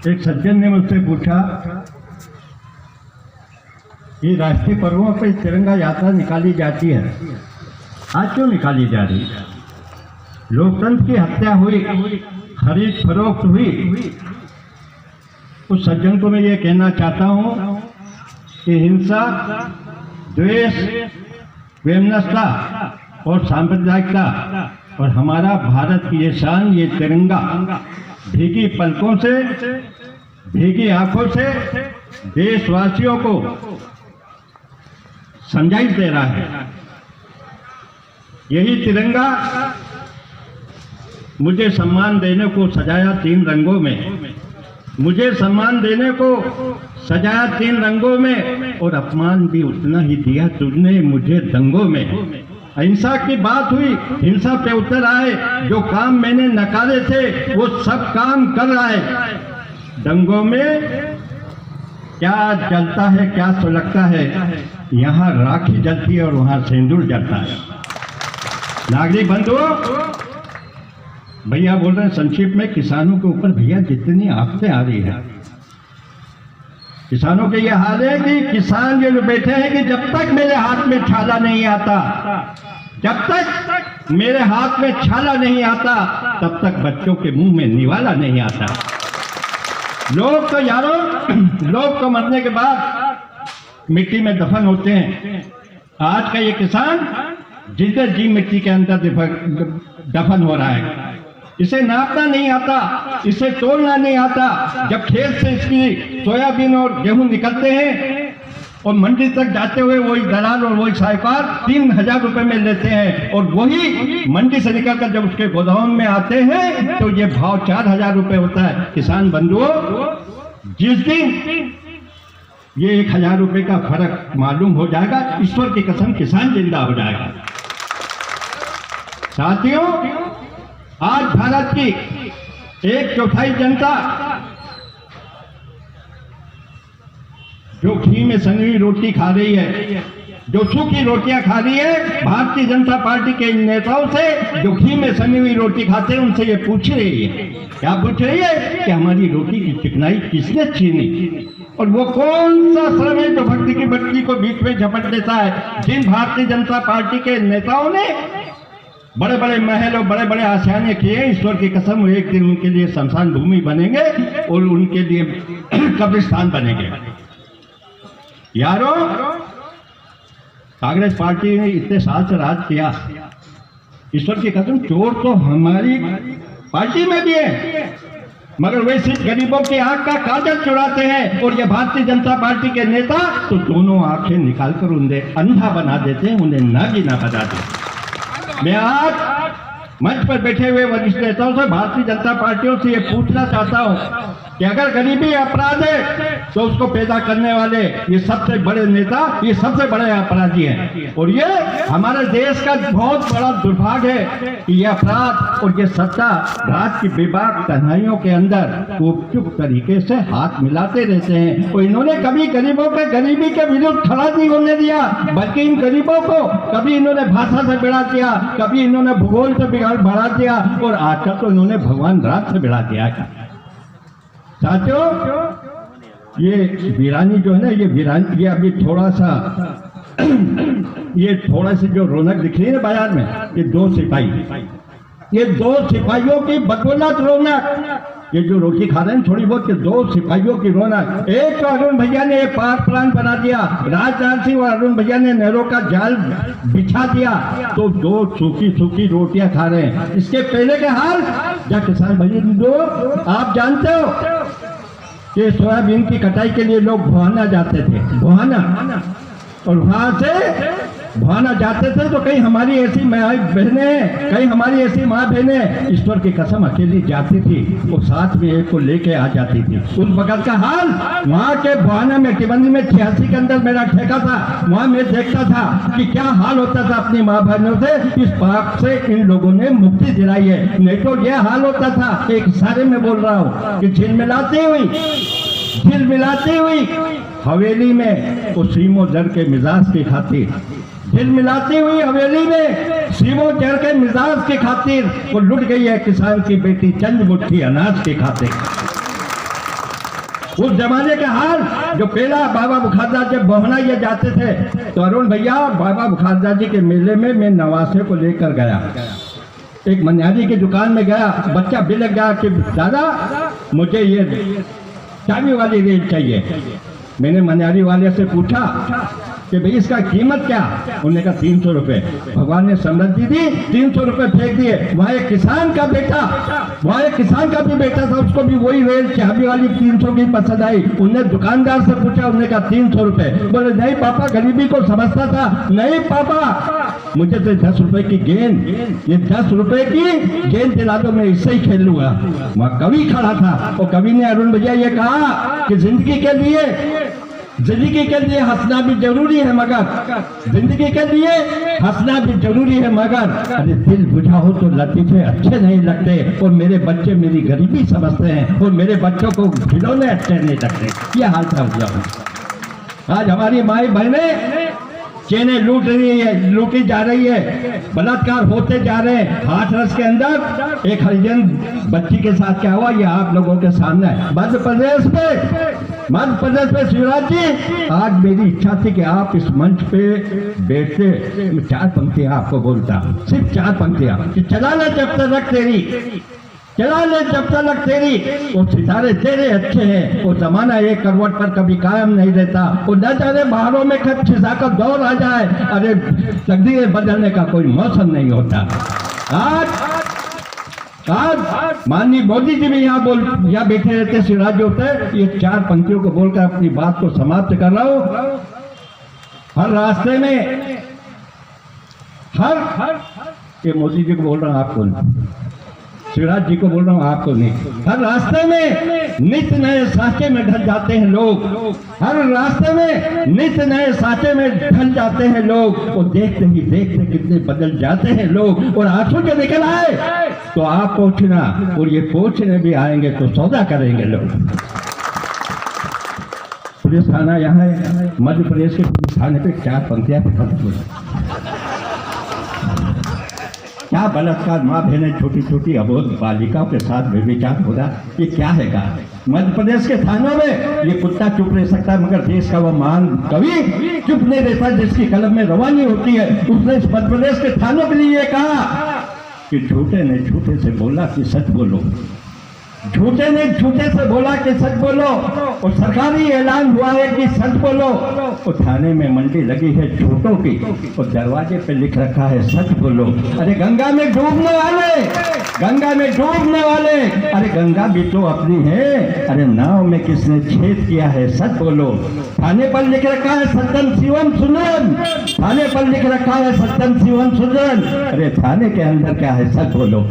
एक सज्जन ने मुझसे पूछा कि राष्ट्रीय पर्वों पर तिरंगा यात्रा निकाली जाती है, आज क्यों निकाली जा रही है? लोकतंत्र की हत्या हुई, खरीद फरोख्त हुई। उस सज्जन को मैं ये कहना चाहता हूँ कि हिंसा, द्वेष, वैमनस्यता और सांप्रदायिकता और हमारा भारत की ये शान, ये तिरंगा भीगी पलकों से, भीगी आंखों से देशवासियों को समझाइश दे रहा है। यही तिरंगा मुझे सम्मान देने को सजाया 3 रंगों में, मुझे सम्मान देने को सजाया 3 रंगों में, और अपमान भी उतना ही दिया तुझने मुझे दंगों में। अहिंसा की बात हुई, हिंसा पे उतर आए, जो काम मैंने नकारे थे वो सब काम कर रहा है। दंगों में क्या जलता है, क्या सुलगता है, यहाँ राखी जलती है और वहाँ सिंदूर जलता है। नागरिक बंधुओं, भैया बोल रहे हैं संक्षिप्त में, किसानों के ऊपर भैया जितनी आफतें आ रही है, किसानों के ये हाल है कि किसान ये बैठे हैं कि जब तक मेरे हाथ में छाला नहीं आता, जब तक मेरे हाथ में छाला नहीं आता, तब तक बच्चों के मुंह में निवाला नहीं आता। लोग तो यारों, लोग तो मरने के बाद मिट्टी में दफन होते हैं। आज का ये किसान जिंदा जी मिट्टी के अंदर दफन हो रहा है। इसे नापना नहीं आता, इसे तोड़ना नहीं आता। जब खेत से इसकी सोयाबीन और गेहूं निकलते हैं और मंडी तक जाते हुए वही दलाल और वही साहूकार 3000 रुपए में लेते हैं, और वही मंडी से निकलकर जब उसके गोदाम में आते हैं तो ये भाव 4000 रुपए होता है। किसान बंधुओं, जिस दिन ये 1000 रुपए का फर्क मालूम हो जाएगा, ईश्वर की कसम किसान जिंदा हो जाएगा। साथियों, आज भारत की 1/4 जनता जो घी में सनी हुई रोटी खा रही है, जो सूखी रोटियां खा रही है, भारतीय जनता पार्टी के नेताओं से जो घी में सनी हुई रोटी खाते हैं उनसे ये पूछ रही है, क्या पूछ रही है कि हमारी रोटी की चिकनाई किसने छीनी? और वो कौन सा श्रम है जो भक्ति की बत्ती को बीच में झपट देता है? जिन भारतीय जनता पार्टी के नेताओं ने बड़े बड़े महल और बड़े बड़े आशाएं किए, ईश्वर की कसम एक दिन उनके लिए शमशान भूमि बनेंगे और उनके लिए कब्रिस्तान बनेंगे। यारों, कांग्रेस पार्टी ने इतने साल से राज किया, ईश्वर की कसम चोर तो हमारी पार्टी में भी है, मगर वे सिर्फ गरीबों की आंख का काजल चुराते हैं, और ये भारतीय जनता पार्टी के नेता तो दोनों आंखें निकालकर उन्हें अंधा बना देते हैं, उन्हें नागीना बना देते हैं। मैं आज मंच पर बैठे हुए वरिष्ठ नेताओं से, भारतीय जनता पार्टियों से ये पूछना चाहता हूं कि अगर गरीबी अपराध है तो उसको पैदा करने वाले ये सबसे बड़े नेता, ये सबसे बड़े अपराधी हैं, और ये हमारे देश का बहुत बड़ा दुर्भाग्य है कि ये अपराध और ये सत्ता राज की बेबाक तन्हाइयों के अंदर चुप तरीके से हाथ मिलाते रहते हैं। और इन्होंने कभी गरीबों के गरीबी के विरुद्ध खड़ा नहीं होने दिया, बल्कि इन गरीबों को कभी इन्होंने भाषा से बिड़ा दिया, कभी इन्होंने भूगोल से बढ़ा दिया, और आजकल तो इन्होंने भगवान रात से बिड़ा दिया है। साथियों, ये वीरानी जो है ना, ये वीरानी, ये अभी थोड़ा सा ये थोड़ा सी जो रौनक दिख रही है बाजार में, ये 2 सिपाही, ये 2 सिपाहियों की बदौलत रौनक, ये जो रोटी खा रहे हैं थोड़ी बहुत, 2 सिपाहियों की रौनक। एक तो अरुण भैया ने पाक प्लान बना दिया, राजनाथ सिंह और अरुण भैया ने नहरों का जाल बिछा दिया, तो 2 सूखी सूखी रोटियां खा रहे हैं। इसके पहले के हाल क्या किसान भाई दो, आप जानते हो कि सोयाबीन की कटाई के लिए लोग भुहाना जाते थे, भुहाना, और वहां से भुहाना जाते थे तो कहीं हमारी ऐसी माँ बहनें, कहीं हमारी ऐसी माँ बहनें ईश्वर की कसम अकेली जाती थी, वो साथ में एक को लेके आ जाती थी। उस वक्त का हाल वहाँ के भुहाना में, टिबंदी में 86 के अंदर मेरा ठेका था, वहाँ मैं देखता था कि क्या हाल होता था अपनी माँ बहनों से। इस पाप से इन लोगों ने मुक्ति दिलाई है, नहीं तो यह हाल होता था। एक इशारे में बोल रहा हूँ कि झिलमिलाती हुई हवेली में वो सीमो जर के मिजाज की खातिर, झिलमिलाती हुई हवेली में सीमो जर के मिजाज की खातिर वो लुट गई है किसान की बेटी चंद मुट्ठी अनाज की खातिर। उस जमाने का हाल, जो पहला बाबा बुखारदास जब बोहना ये जाते थे तो अरुण भैया बाबा बुखारदास जी के मेले में मैं नवासे को लेकर गया। एक मनिहारी की दुकान में गया, बच्चा बिलक गया कि दादा मुझे ये चाबी वाली रेल चाहिए। मैंने मनिहारी वाले से पूछा कि भाई इसका कीमत क्या? उन्होंने कहा 300 रुपए। भगवान ने समृद्धि दी, 300 रुपए फेंक दिए। वहाँ एक किसान का बेटा, वहाँ एक किसान का भी बेटा था, उसको भी वही रेल चाबी वाली 300 की पसंद आई। उनने दुकानदार से पूछा, उन्होंने कहा 300 रुपए। बोले नहीं पापा, गरीबी को समझता था। नहीं पापा, मुझे तो 10 रुपए की गेंद, ये 10 रुपए की गेंद दिला दो, मैं इससे ही खेल लूंगा। वहाँ कवि खड़ा था और कवि ने अरुण भैया ये कहा कि जिंदगी के लिए हंसना भी जरूरी है, मगर जिंदगी के लिए हंसना भी जरूरी है, मगर अरे दिल बुझा हो तो लतीफे अच्छे नहीं लगते। और मेरे बच्चे मेरी गरीबी समझते हैं और मेरे बच्चों को खिलौने अच्छे नहीं लगते। ये हाल था उस आज हमारी माई बहनें चेनें लूटी जा रही है, बलात्कार होते जा रहे हैं। हाथरस के अंदर एक हरिजन बच्ची के साथ क्या हुआ, ये आप लोगों के सामने मध्य प्रदेश में शिवराज जी, आज मेरी इच्छा थी कि आप इस मंच पे बैठते, 4 पंक्तियां आपको बोलता, सिर्फ 4 पंक्तियां कि चला ले जब तक तेरी, चला ले जब तक तेरी, वो सितारे तेरे अच्छे हैं, वो जमाना एक करवट पर कभी कायम नहीं रहता, वो न जाने बाहरों में कब खिसा का दौर आ जाए, अरे तकदीरें बदलने का कोई मौसम नहीं होता। आज माननीय मोदी जी भी यहाँ बैठे रहते, शिवराज जी होते हैं। ये 4 पंक्तियों को बोलकर अपनी बात को समाप्त कर रहा हूँ। हर रास्ते में ये मोदी जी को बोल रहा हूँ, आपको नहीं, शिवराज जी को बोल रहा हूँ, आपको नहीं। हर रास्ते में नित्य नए साँचे में ढल जाते हैं लोग, हर रास्ते में नित्य नए साँचे में ढल जाते हैं लोग, और देखते ही देखते कितने बदल जाते हैं लोग। और आंसू जो निकल आए तो आप पहुंचना, और ये पहुंचने भी आएंगे तो सौदा करेंगे लोग। पुलिस थाना यहाँ है, मध्य प्रदेश के पुलिस थाने पे 4 पंक्तियां क्या बलात्कार, माँ बहनें छोटी छोटी अबोध बालिकाओं के साथ व्यभिचार हो रहा, ये क्या है का? मध्य प्रदेश के थानों में ये कुत्ता चुप रह सकता है, मगर देश का वो महान कवि चुप नहीं रहता जिसकी कलम में रवानी होती है। उसने इस मध्य प्रदेश के थानों के लिए कहा कि झूठे ने झूठे से बोला कि सच बोलो, झूठे ने झूठे से बोला कि सच बोलो, और सरकारी ऐलान हुआ है कि सच बोलो। और थाने में मंडी लगी है झूठों की, और दरवाजे पे लिख रखा है सच बोलो। अरे गंगा में डूबने वाले, गंगा में डूबने वाले, अरे गंगा भी तो अपनी है, अरे नाव में किसने छेद किया है सच बोलो। थाने पर लिख रखा है सत्यम शिवम सुजन, थाने पर लिख रखा है सत्यम शिवम सुजन, अरे थाने के अंदर क्या है सच बोलो।